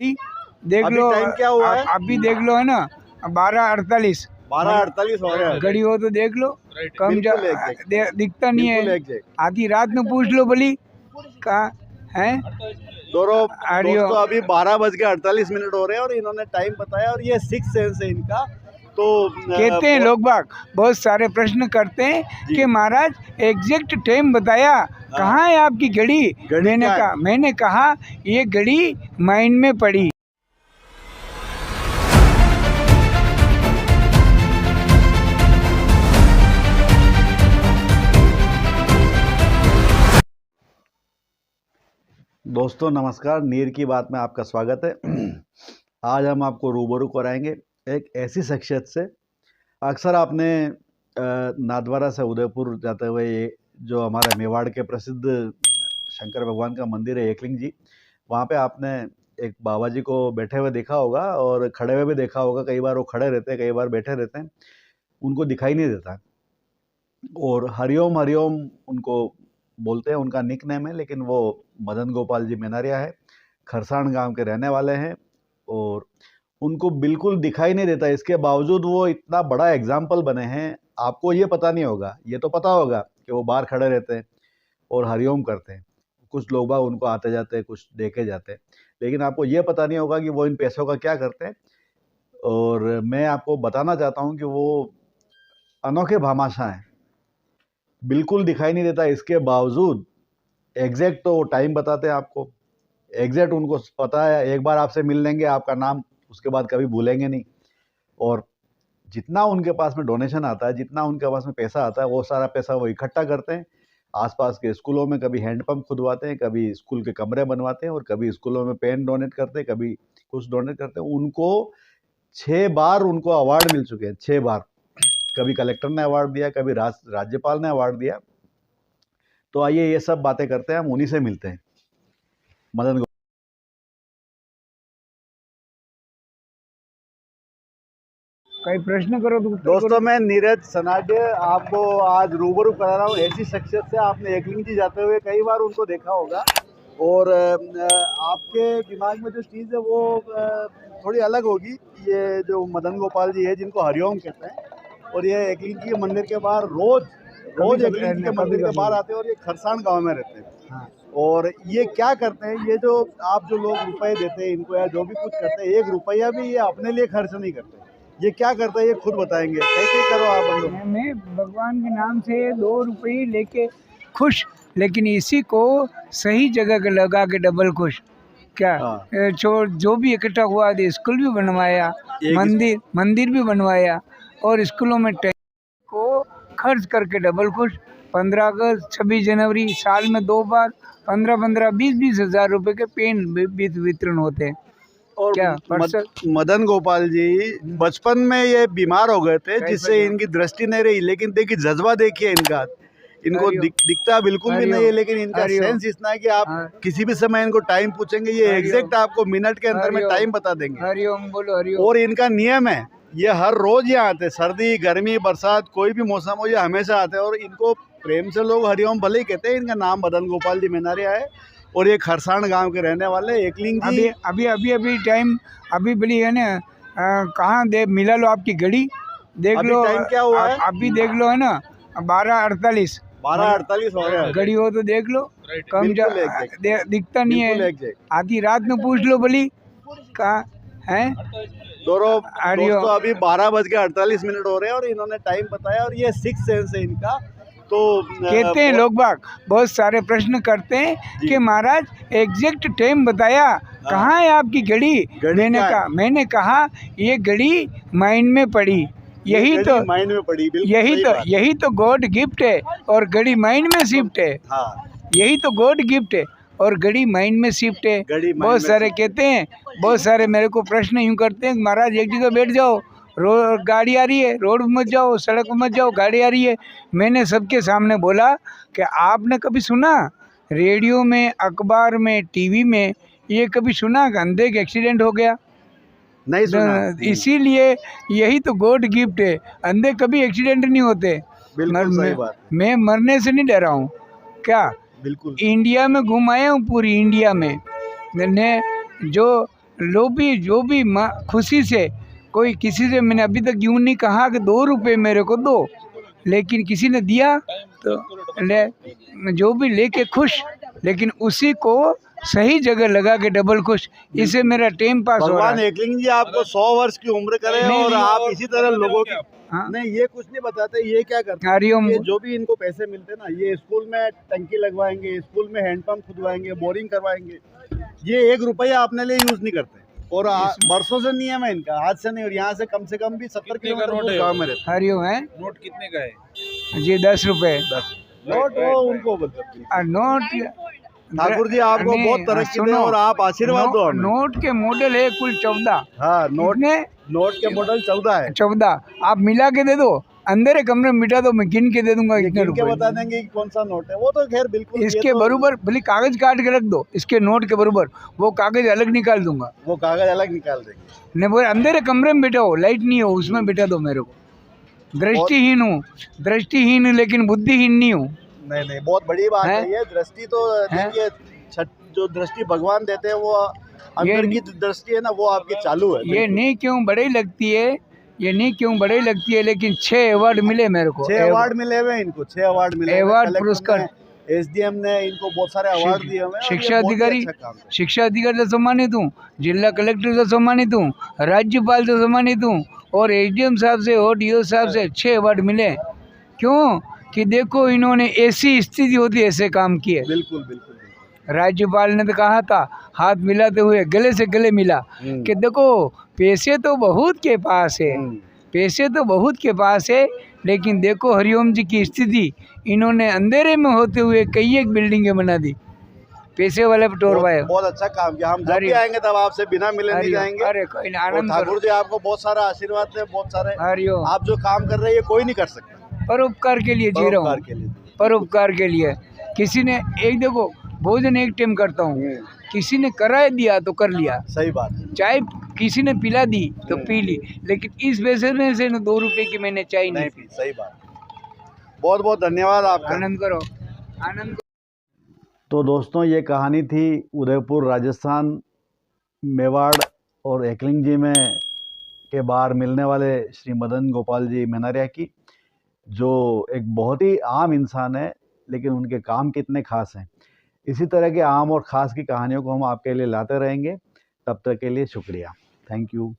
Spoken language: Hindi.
देख अभी लो टाइम क्या हुआ है? अभी देख लो है ना 12:48 12:48 हो रहा है। घड़ी हो तो देख लो कम बिल्कुल एग्जैक्ट, दिखता नहीं बिल्कुल है। एग्जैक्ट। आधी रात में पूछ लो भली कहा है। दोस्तों अभी 12:48 हो रहे हैं और इन्होंने टाइम बताया और ये 6 सेंस है इनका। तो कहते हैं लोग बाग बहुत सारे प्रश्न करते हैं कि महाराज एग्जैक्ट टाइम बताया, कहाँ है आपकी घड़ी? मैंने कहा ये घड़ी माइंड में पड़ी। दोस्तों नमस्कार, नीर की बात में आपका स्वागत है। आज हम आपको रूबरू कराएंगे एक ऐसी शख्सियत से। अक्सर आपने नाथद्वारा से उदयपुर जाते हुए ये जो हमारे मेवाड़ के प्रसिद्ध शंकर भगवान का मंदिर है एकलिंग जी, वहाँ पे आपने एक बाबा जी को बैठे हुए देखा होगा और खड़े हुए भी देखा होगा। कई बार वो खड़े रहते हैं, कई बार बैठे रहते हैं, उनको दिखाई नहीं देता। और हरिओम हरिओम उनको बोलते हैं, उनका निक नेम है, लेकिन वो मदन गोपाल जी मेनारिया है, खरसाण गांव के रहने वाले हैं और उनको बिल्कुल दिखाई नहीं देता। इसके बावजूद वो इतना बड़ा एग्जाम्पल बने हैं। आपको ये पता नहीं होगा, ये तो पता होगा कि वो बाहर खड़े रहते हैं और हरिओम करते हैं। कुछ लोग बाग उनको आते जाते हैं, कुछ देखे जाते हैं, लेकिन आपको ये पता नहीं होगा कि वो इन पैसों का क्या करते हैं। और मैं आपको बताना चाहता हूँ कि वो अनोखे भामाशाह हैं, बिल्कुल दिखाई नहीं देता। इसके बावजूद एग्जैक्ट तो टाइम बताते हैं आपको, एग्जैक्ट उनको पता है। एक बार आपसे मिल लेंगे, आपका नाम उसके बाद कभी भूलेंगे नहीं। और जितना उनके पास में डोनेशन आता है, जितना उनके पास में पैसा आता है, वो सारा पैसा वो इकट्ठा करते हैं। आसपास के स्कूलों में कभी हैंडपंप खुदवाते हैं, कभी स्कूल के कमरे बनवाते हैं और कभी स्कूलों में पेन डोनेट करते हैं, कभी कुछ डोनेट करते हैं। उनको 6 बार उनको अवार्ड मिल चुके हैं, 6 बार। कभी कलेक्टर ने अवार्ड दिया, कभी राज्यपाल ने अवार्ड दिया। तो आइए ये सब बातें करते हैं, हम उन्हीं से मिलते हैं। मदन कई प्रश्न करो तो दोस्तों, मैं नीरज सनाडे आपको आज रूबरू करा रहा हूँ ऐसी शख्सियत से। आपने एकलिंग जी जाते हुए कई बार उनको देखा होगा और आपके दिमाग में जो चीज़ है वो थोड़ी अलग होगी। ये जो मदन गोपाल जी है, जिनको हरिओम कहते हैं, और ये एकलिंग जी के मंदिर के बाहर रोज एकलिंग जी के मंदिर के बाहर आते हैं और ये खरसाण गांव में रहते हैं। और ये क्या करते हैं, ये जो आप जो लोग रुपए देते हैं इनको या जो भी कुछ करते हैं, 1 रुपया भी ये अपने लिए खर्च नहीं करते। ये क्या करता है ये खुद बताएंगे। कैसे करो आप? मैं भगवान के नाम से 2 रुपये लेके खुश, लेकिन इसी को सही जगह के लगा के डबल खुश। क्या जो भी इकट्ठा हुआ, स्कूल भी बनवाया, मंदिर भी बनवाया और स्कूलों में को खर्च करके डबल खुश। 15 अगस्त 26 जनवरी साल में 2 बार 15-15 20-20 हज़ार रुपए के पेन वितरण होते हैं। और क्या मदन गोपाल जी बचपन में ये बीमार हो गए थे, जिससे इनकी दृष्टि नहीं रही। लेकिन देखिए जज्बा देखिए इनका, इनको दिखता बिल्कुल भी नहीं है, लेकिन इनका सेंस इतना है कि आप किसी भी समय इनको टाइम पूछेंगे, ये एग्जैक्ट आपको मिनट के अंदर में टाइम बता देंगे। हरिओम बोलो हरिओम। और इनका नियम है, ये हर रोज यहाँ आते, सर्दी गर्मी बरसात कोई भी मौसम हो, ये हमेशा आते हैं। और इनको प्रेम से लोग हरिओम भले ही कहते हैं। इनका नाम मदन गोपाल जी मेनारिया है और ये खरसाण गांव के रहने वाले एकलिंग जी। अभी टाइम अभी बड़ी है ना, कहाँ दे मिला लो आपकी घड़ी देख लो। टाइम क्या हुआ है? अभी देख लो है ना 12:48 हो रहा है। घड़ी हो तो देख लो कम दिखता नहीं है। आधी रात में पूछ लो भली कहाँ है। दोस्तों अभी 12:48 हो रहे हैं और इन्होंने टाइम बताया और ये 6 सेंस है इनका। तो कहते हैं लोग बाग बहुत सारे प्रश्न करते हैं कि महाराज एग्जैक्ट टाइम बताया, कहाँ है आपकी घड़ी? मैंने कहा ये घड़ी माइंड में पड़ी। यही तो गॉड गिफ्ट है और घड़ी माइंड में शिफ्ट है। यही तो गॉड गिफ्ट है और घड़ी माइंड में शिफ्ट है। बहुत सारे कहते हैं, बहुत सारे मेरे को प्रश्न यूँ करते हैं, महाराज एक जगह बैठ जाओ, गाड़ी आ रही है, रोड मत जाओ, सड़क मत जाओ, गाड़ी आ रही है। मैंने सबके सामने बोला कि आपने कभी सुना रेडियो में, अखबार में, टीवी में ये कभी सुना कि अंधे का एक्सीडेंट हो गया? नहीं सुना। इसीलिए यही तो गॉड गिफ्ट है, अंधे कभी एक्सीडेंट नहीं होते। मैं मरने से नहीं डरा हूँ। क्या बिल्कुल इंडिया में घुमाया हूँ, पूरी इंडिया में। मैंने जो जो भी खुशी से कोई किसी से मैंने अभी तक यूँ नहीं कहा कि 2 रुपए मेरे को दो, लेकिन किसी ने दिया तो ले, जो भी लेके खुश, लेकिन उसी को सही जगह लगा के डबल खुश। इससे मेरा टाइम पास हो रहा भगवान है। एकलिंग जी आपको 100 वर्ष की उम्र करे नहीं, और नहीं। आप इसी तरह लोगों की हाँ। नहीं, ये कुछ नहीं बताते, ये क्या करते हैं, हरिओम। ये जो भी इनको पैसे मिलते हैं ना, ये स्कूल में टंकी लगवाएंगे, स्कूल में हैंडपंप खुदवाएंगे, बोरिंग करवाएंगे। ये 1 रुपया अपने लिए यूज नहीं करते और बरसों से नियम है इनका, आज से नहीं। और यहाँ से कम भी 70 किलोमीटर गाँव में रहते हरिओम है नोट कितने का है? जी, 10 रुपए। 10 नोट वो उनको बोलते हैं। नोट ठाकुर जी आपको नहीं, बहुत तरक्की दे सुनो, और आप आशीर्वाद दो हमें। नोट के मॉडल है कुल 14। हाँ, नोट के मॉडल 14 है। 14 आप मिला के दे दो, अंदर एक कमरे में मिटा दो, मैं गिन के दे दूंगा ये कितने गिन के रुपए। बता देंगे कि कौन सा नोट है, वो तो खैर बिल्कुल इसके बराबर भले कागज काट के रख दो, इसके नोट के बराबर, वो कागज अलग निकाल दूंगा। वो कागज अलग निकाल देंगे। नहीं बोले अंदर एक कमरे में बिठाओ, लाइट नहीं हो उसमें बिठा दो मेरे को। दृष्टिहीन हूँ लेकिन बुद्धिहीन नहीं हूँ। नहीं, बहुत बड़ी बात है ये। दृष्टि तो देखिए, जो दृष्टि भगवान देते हैं वो अंदर की दृष्टि है ना, वो आपकी चालू है। ये नहीं क्यों बड़ी लगती है, ये नहीं क्यों बड़ी लगती है, लेकिन 6 अवार्ड मिले मेरे को। 6 अवार्ड मिले हुए हैं इनको, 6 अवार्ड मिले। अवार्ड पुरस्कार एसडीएम ने इनको बहुत सारे अवार्ड दिए हुए हैं। शिक्षा अधिकारी से सम्मानित हूँ, जिला कलेक्टर से सम्मानित हूँ, राज्यपाल से सम्मानित हूँ और एसडीएम साहब से और डीओ साहब से 6 अवार्ड मिले। क्यों कि देखो इन्होंने ऐसी स्थिति होती है ऐसे काम किए। बिल्कुल। राज्यपाल ने तो कहा था हाथ मिलाते हुए, गले से गले मिला कि देखो पैसे तो बहुत के पास है, पैसे तो बहुत के पास है, लेकिन देखो हरिओम जी की स्थिति, इन्होंने अंधेरे में होते हुए कई एक बिल्डिंगें बना दी, पैसे वाले पे टोरवाए। बहुत अच्छा काम किया। हम जब भी आएंगे तब आपसे बिना मिले नहीं जाएंगे। अरे कोई नहीं, आनंद ठाकुर जी आपको बहुत सारा आशीर्वाद दे, बहुत सारे। हरिओम। आप जो काम कर रहे हैं ये कोई नहीं कर सकता। परोपकार के लिए जी रहा हूँ, परोपकार के लिए। किसी ने एक देखो भोजन एक टाइम करता हूँ, किसी ने कराए दिया तो कर लिया, सही बात है। चाय किसी ने पिला दी तो पी ली, लेकिन इस वजह में से 2 रुपए की मैंने चाय नहीं पी। सही बात। बहुत बहुत धन्यवाद आपका। आनंद करो, आनंद। तो दोस्तों ये कहानी थी उदयपुर राजस्थान मेवाड़ और एकलिंग जी में के बाहर मिलने वाले श्री मदन गोपाल जी मेनारिया की, जो एक बहुत ही आम इंसान है लेकिन उनके काम कितने खास हैं। इसी तरह के आम और ख़ास की कहानियों को हम आपके लिए लाते रहेंगे। तब तक के लिए शुक्रिया। Thank you.